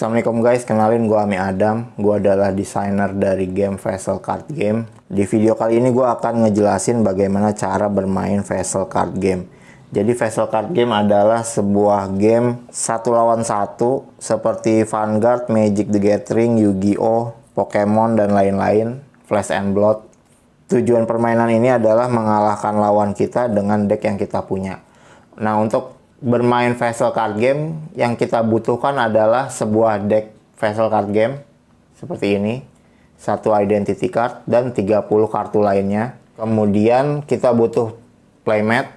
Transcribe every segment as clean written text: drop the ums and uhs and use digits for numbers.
Assalamualaikum guys, kenalin gue Ami Adam. Gue adalah desainer dari game Vessel Card Game. Di video kali ini gue akan ngejelasin bagaimana cara bermain Vessel Card Game. Jadi Vessel Card Game adalah sebuah game satu lawan satu seperti Vanguard, Magic the Gathering, Yu-Gi-Oh, Pokemon, dan lain-lain, Flash and Blood. Tujuan permainan ini adalah mengalahkan lawan kita dengan deck yang kita punya. Nah, untuk bermain Vessel Card Game yang kita butuhkan adalah sebuah deck Vessel Card Game seperti ini, satu identity card dan 30 kartu lainnya. Kemudian kita butuh playmat.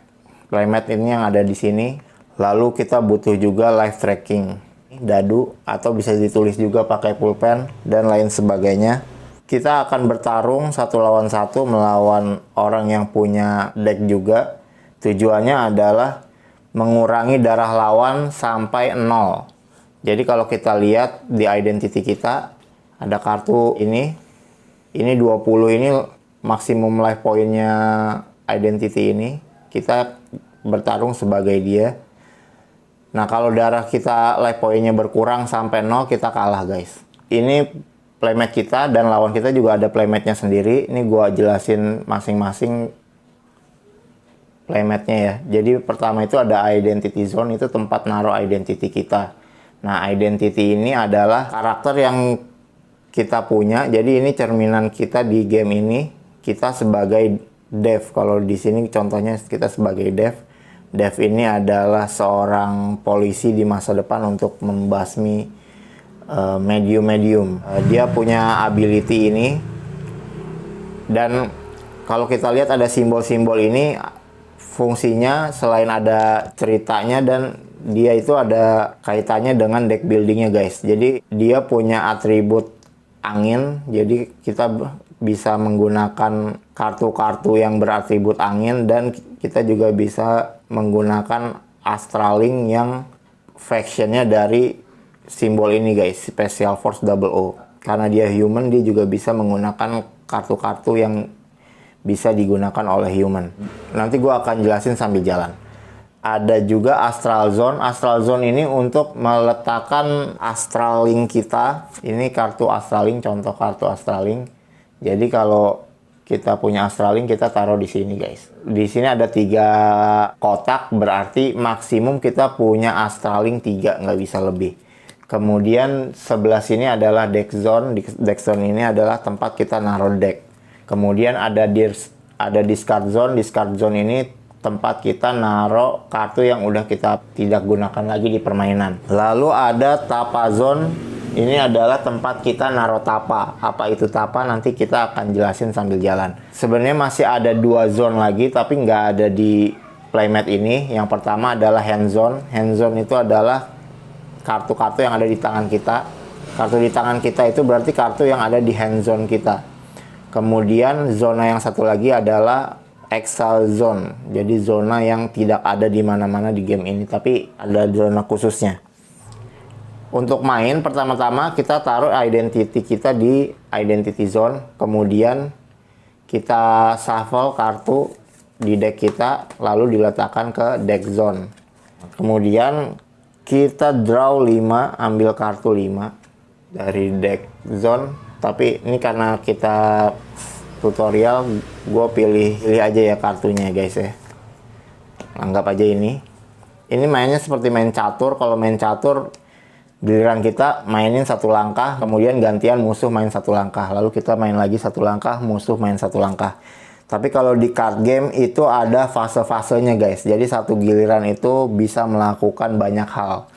Playmat ini yang ada di sini. Lalu kita butuh juga live tracking, dadu atau bisa ditulis juga pakai pulpen dan lain sebagainya. Kita akan bertarung satu lawan satu melawan orang yang punya deck juga. Tujuannya adalah mengurangi darah lawan sampai 0. Jadi kalau kita lihat di identity kita ada kartu ini 20 ini maksimum life pointnya identity ini. Kita bertarung sebagai dia. Nah, kalau darah kita life pointnya berkurang sampai 0, kita kalah guys. Ini playmat kita dan lawan kita juga ada playmatnya sendiri. Ini gua jelasin masing-masing playmatnya ya. Jadi pertama itu ada identity zone, itu tempat naruh identity kita. Nah, identity ini adalah karakter yang kita punya. Jadi ini cerminan kita di game ini. Kita sebagai dev. Kalau di sini contohnya kita sebagai dev. Dev ini adalah seorang polisi di masa depan untuk membasmi medium-medium. Dia punya ability ini. Dan kalau kita lihat ada simbol-simbol ini, fungsinya selain ada ceritanya dan dia itu ada kaitannya dengan deck buildingnya guys. Jadi dia punya atribut angin, jadi kita bisa menggunakan kartu-kartu yang beratribut angin dan kita juga bisa menggunakan Astraling yang factionnya dari simbol ini guys, Special Force Double O. Karena dia human, dia juga bisa menggunakan kartu-kartu yang bisa digunakan oleh human. Nanti gue akan jelasin sambil jalan. Ada juga Astral Zone. Astral Zone ini untuk meletakkan Astraling kita. Ini kartu Astraling, contoh kartu Astraling. Jadi kalau kita punya Astraling, kita taruh di sini guys. Di sini ada 3 kotak, berarti maksimum kita punya Astraling 3, nggak bisa lebih. Kemudian sebelah sini adalah Deck Zone. Deck Zone ini adalah tempat kita naruh deck. Kemudian ada discard zone. Discard zone ini tempat kita naruh kartu yang udah kita tidak gunakan lagi di permainan. Lalu ada tapa zone. Ini adalah tempat kita naruh tapa. Apa itu tapa? Nanti kita akan jelasin sambil jalan. Sebenarnya masih ada 2 zone lagi, tapi nggak ada di playmat ini. Yang pertama adalah hand zone. Hand zone itu adalah kartu-kartu yang ada di tangan kita. Kartu di tangan kita itu berarti kartu yang ada di hand zone kita. Kemudian zona yang satu lagi adalah exile zone. Jadi zona yang tidak ada di mana-mana di game ini, tapi ada zona khususnya. Untuk main, pertama-tama kita taruh identity kita di identity zone. Kemudian kita shuffle kartu di deck kita, lalu diletakkan ke deck zone. Kemudian kita draw 5, ambil kartu 5 dari deck zone. Tapi ini karena kita tutorial, gue pilih aja ya kartunya guys ya. Anggap aja ini mainnya seperti main catur. Kalau main catur, giliran kita mainin 1 langkah, kemudian gantian musuh main 1 langkah, lalu kita main lagi 1 langkah, musuh main 1 langkah. Tapi kalau di card game itu ada fase-fasenya guys. Jadi satu giliran itu bisa melakukan banyak hal.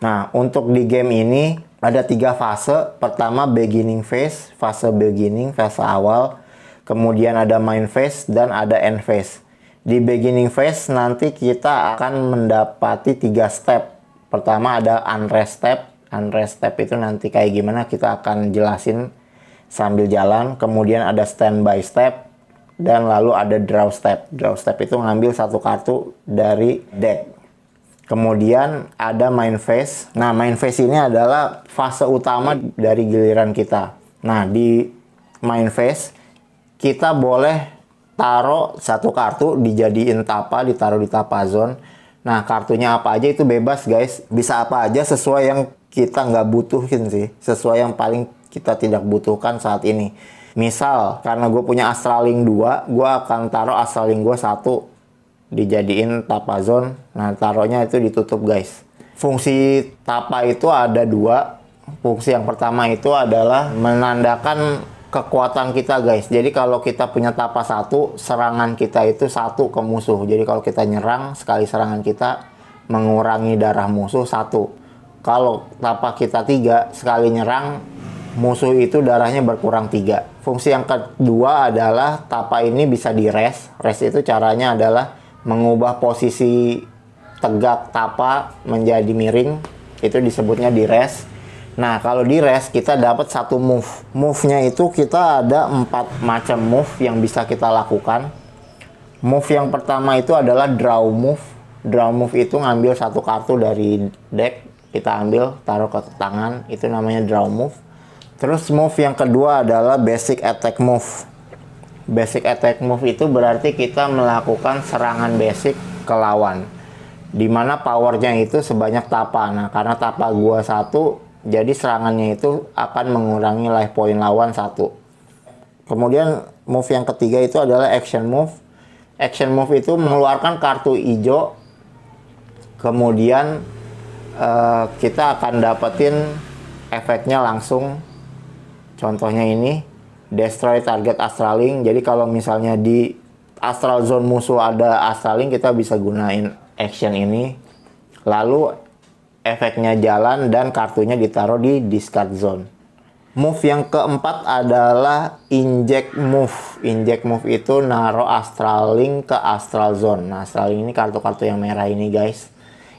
Nah, untuk di game ini ada 3 fase. Pertama beginning phase, fase beginning, fase awal. Kemudian ada main phase dan ada end phase. Di beginning phase nanti kita akan mendapati 3 step. Pertama ada unrest step. Unrest step itu nanti kayak gimana kita akan jelasin sambil jalan. Kemudian ada standby step. Dan lalu ada draw step. Draw step itu ngambil 1 kartu dari deck. Kemudian ada main phase. Nah, main phase ini adalah fase utama dari giliran kita. Nah, di main phase kita boleh taruh 1 kartu dijadiin tapa, ditaruh di tapa zone. Nah, kartunya apa aja itu bebas guys. Bisa apa aja sesuai yang kita nggak butuhin sih, sesuai yang paling kita tidak butuhkan saat ini. Misal, karena gue punya Astralink 2, gue akan taruh Astralink gue 1 dijadiin tapa zone. Nah, taruhnya itu ditutup guys. Fungsi tapa itu ada dua. Fungsi yang pertama itu adalah menandakan kekuatan kita guys. Jadi kalau kita punya tapa 1, serangan kita itu 1 ke musuh. Jadi kalau kita nyerang, sekali serangan kita mengurangi darah musuh 1. Kalau tapa kita 3, sekali nyerang musuh itu darahnya berkurang 3. Fungsi yang kedua adalah tapa ini bisa di rest. Rest itu caranya adalah mengubah posisi tegak tapa menjadi miring. Itu disebutnya di rest. Nah, kalau di rest kita dapat satu move. Move-nya itu kita ada 4 macam move yang bisa kita lakukan. Move yang pertama itu adalah draw move. Draw move itu ngambil satu kartu dari deck, kita ambil, taruh ke tangan, itu namanya draw move. Terus move yang kedua adalah basic attack move. Basic attack move itu berarti kita melakukan serangan basic ke lawan, dimana powernya itu sebanyak tapa. Nah, karena tapa gua 1, jadi serangannya itu akan mengurangi life point lawan 1. Kemudian move yang ketiga itu adalah action move. Action move itu mengeluarkan kartu hijau, kemudian kita akan dapetin efeknya langsung. Contohnya ini, destroy target Astralink. Jadi kalau misalnya di Astral Zone musuh ada Astralink, kita bisa gunain action ini. Lalu efeknya jalan dan kartunya ditaruh di discard zone. Move yang keempat adalah inject move. Inject move itu naruh Astralink ke Astral Zone. Nah, Astralink ini kartu-kartu yang merah ini guys.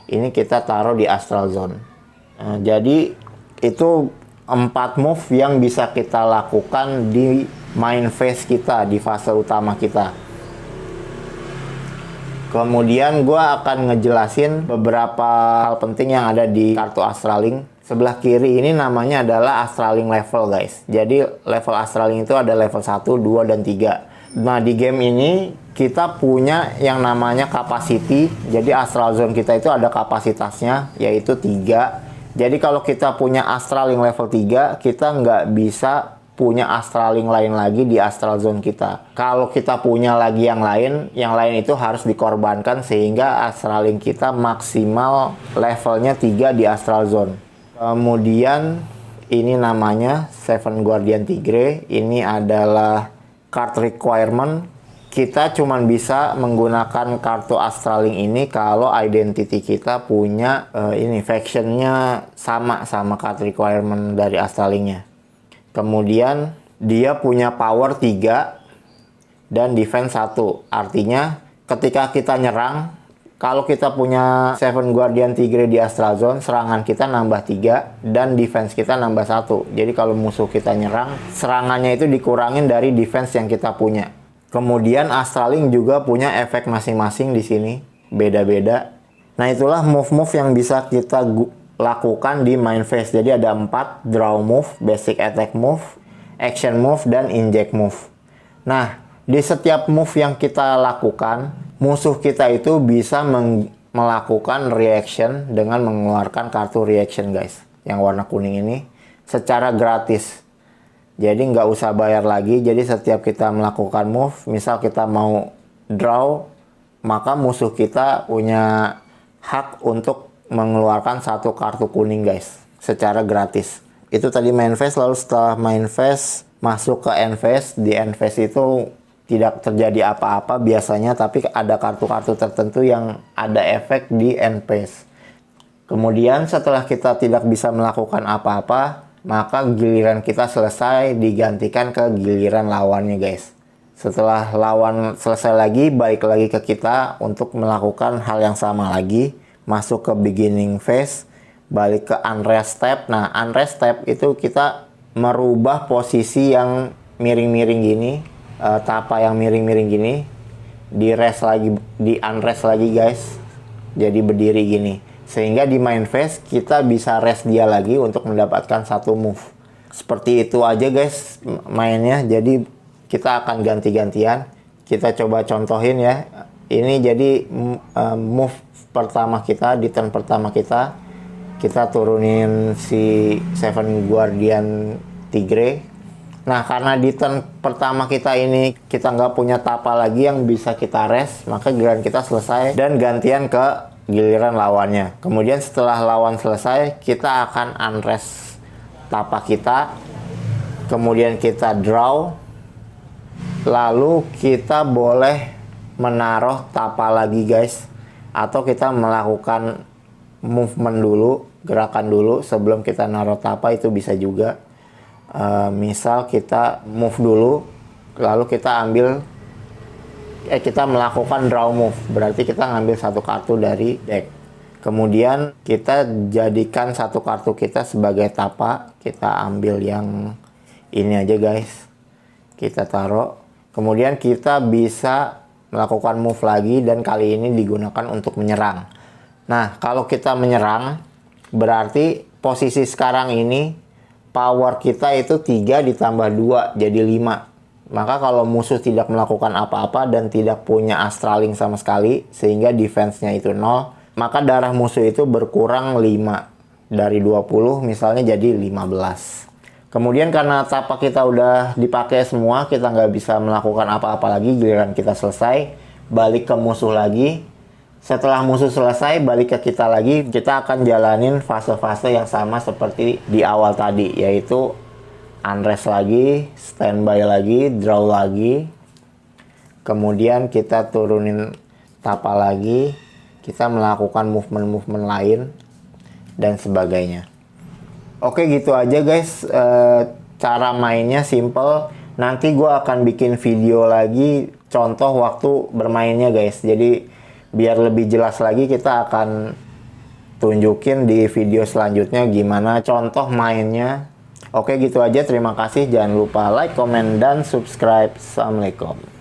Ini kita taruh di Astral Zone. Nah, jadi itu 4 move yang bisa kita lakukan di main phase kita, di fase utama kita. Kemudian gue akan ngejelasin beberapa hal penting yang ada di kartu Astralink. Sebelah kiri ini namanya adalah Astralink level guys. Jadi level Astralink itu ada level 1, 2, dan 3. Nah, di game ini kita punya yang namanya capacity. Jadi Astral Zone kita itu ada kapasitasnya, yaitu 3. Jadi kalau kita punya Astralink level 3, kita nggak bisa punya Astralink lain lagi di Astral Zone kita. Kalau kita punya lagi yang lain itu harus dikorbankan sehingga Astralink kita maksimal levelnya 3 di Astral Zone. Kemudian ini namanya Seven Guardian Tigre. Ini adalah card requirement. Kita cuman bisa menggunakan kartu Astralink ini kalau identity kita punya ini factionnya sama card requirement dari Astralinknya. Kemudian dia punya power 3 dan defense 1. Artinya ketika kita nyerang, kalau kita punya Seven Guardian Tigre di Astral Zone, serangan kita nambah 3 dan defense kita nambah 1. Jadi kalau musuh kita nyerang, serangannya itu dikurangin dari defense yang kita punya. Kemudian Astralink juga punya efek masing-masing di sini, beda-beda. Nah, itulah move-move yang bisa kita lakukan di main phase. Jadi ada 4, draw move, basic attack move, action move, dan inject move. Nah, di setiap move yang kita lakukan, musuh kita itu bisa melakukan reaction dengan mengeluarkan kartu reaction guys, yang warna kuning ini, secara gratis. Jadi nggak usah bayar lagi. Jadi setiap kita melakukan move, misal kita mau draw, maka musuh kita punya hak untuk mengeluarkan satu kartu kuning guys, secara gratis. Itu tadi main phase. Lalu setelah main phase masuk ke end phase. Di end phase itu tidak terjadi apa-apa biasanya, tapi ada kartu-kartu tertentu yang ada efek di end phase. Kemudian setelah kita tidak bisa melakukan apa-apa, maka giliran kita selesai, digantikan ke giliran lawannya guys. Setelah lawan selesai lagi, balik lagi ke kita untuk melakukan hal yang sama lagi. Masuk ke beginning phase, balik ke unrest step. Nah, unrest step itu kita merubah posisi yang miring-miring gini, tapa yang miring-miring gini, di rest lagi, di unrest lagi guys. Jadi berdiri gini. Sehingga di main phase kita bisa rest dia lagi untuk mendapatkan satu move. Seperti itu aja guys mainnya. Jadi kita akan ganti-gantian. Kita coba contohin ya. Ini jadi move pertama kita, di turn pertama kita. kita turunin si Seven Guardian Tigre. Nah, karena di turn pertama kita ini kita nggak punya tapa lagi yang bisa kita rest, maka giliran kita selesai dan gantian ke giliran lawannya. Kemudian setelah lawan selesai, kita akan unrest tapa kita, kemudian kita draw, lalu kita boleh menaruh tapa lagi guys, atau kita melakukan movement dulu, gerakan dulu sebelum kita naruh tapa, itu bisa juga. Misal kita move dulu, lalu kita melakukan draw move, berarti kita ngambil satu kartu dari deck. Kemudian kita jadikan satu kartu kita sebagai tapa, kita ambil yang ini aja guys, kita taruh. Kemudian kita bisa melakukan move lagi, dan kali ini digunakan untuk menyerang. Nah, kalau kita menyerang, berarti posisi sekarang ini power kita itu 3 ditambah 2 jadi 5. Maka kalau musuh tidak melakukan apa-apa dan tidak punya astraling sama sekali, sehingga defense-nya itu 0, maka darah musuh itu berkurang 5. Dari 20 misalnya jadi 15. Kemudian karena tapa kita udah dipakai semua, kita nggak bisa melakukan apa-apa lagi. Giliran kita selesai, balik ke musuh lagi. Setelah musuh selesai, balik ke kita lagi. Kita akan jalanin fase-fase yang sama seperti di awal tadi, yaitu unrest lagi, standby lagi, draw lagi. Kemudian kita turunin tapa lagi, kita melakukan movement-movement lain, dan sebagainya. Oke, gitu aja guys. Cara mainnya simple. Nanti gue akan bikin video lagi contoh waktu bermainnya guys. Jadi biar lebih jelas lagi, kita akan tunjukin di video selanjutnya gimana contoh mainnya. Oke, gitu aja. Terima kasih. Jangan lupa like, comment, dan subscribe. Assalamualaikum.